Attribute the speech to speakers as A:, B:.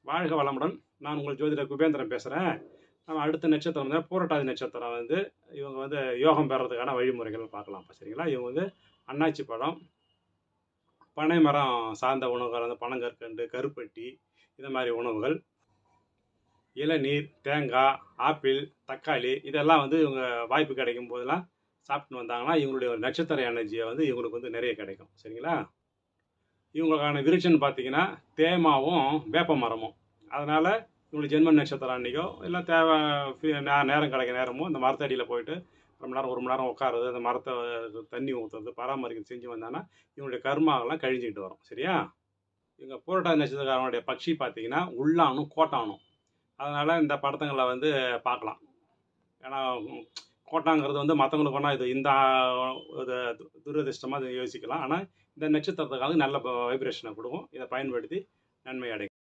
A: வாழ்க வளமுடன். நான் உங்கள் ஜோதிடர் குபேந்திரன் பேசுகிறேன். நம்ம அடுத்த நட்சத்திரம் வந்து பூரட்டாதி நட்சத்திரம் வந்து இவங்க வந்து யோகம் பெறதுக்கான வழிமுறைகள் பார்க்கலாம். இப்போ சரிங்களா? இவங்க வந்து அன்னாச்சி பழம், பனை மரம் சார்ந்த உணவுகள் வந்து பனங்கற்கண்டு, கருப்பட்டி இந்த மாதிரி உணவுகள், இளநீர், தேங்காய், ஆப்பிள், தக்காளி இதெல்லாம் வந்து இவங்க வாய்ப்பு கிடைக்கும் போதெல்லாம் சாப்பிட்டுன்னு வந்தாங்கன்னா இவங்களுடைய ஒரு நட்சத்திர எனர்ஜியை வந்து இவங்களுக்கு வந்து நிறைய கிடைக்கும். சரிங்களா? இவங்களுக்கான விருட்சம்னு பார்த்தீங்கன்னா தேமாவும் வேப்ப மரமும். அதனால் இவங்களுக்கு ஜென்ம நட்சத்திரம் அன்றைக்கோ இல்லை தேவை நேரம் கிடைக்க நேரமோ இந்த மரத்தடியில் போயிட்டு ரொம்ப நேரம் 1 மணி நேரம் உட்காருறது, அந்த மரத்தை தண்ணி ஊற்றுறது, பராமரிக்கிறது செஞ்சு வந்தாங்கன்னா இவங்களுடைய கர்மாவெல்லாம் கழிஞ்சிக்கிட்டு வரும். சரியா? இவங்க பூரட்டாதி நட்சத்திரக்காரனுடைய பட்சி பார்த்தீங்கன்னா உள்ளானும் கோட்டானும். அதனால் இந்த படத்துங்களை வந்து பார்க்கலாம். ஏன்னா கோட்டாங்கிறது வந்து மற்றவங்களுக்கு ஒன்றா இது இந்த இது துரதிர்ஷ்டமாக அதை யோசிக்கலாம். ஆனால் இந்த நட்சத்திரத்துக்காக நல்ல வைப்ரேஷனை கொடுக்கும். இதை பயன்படுத்தி நன்மை அடையும்.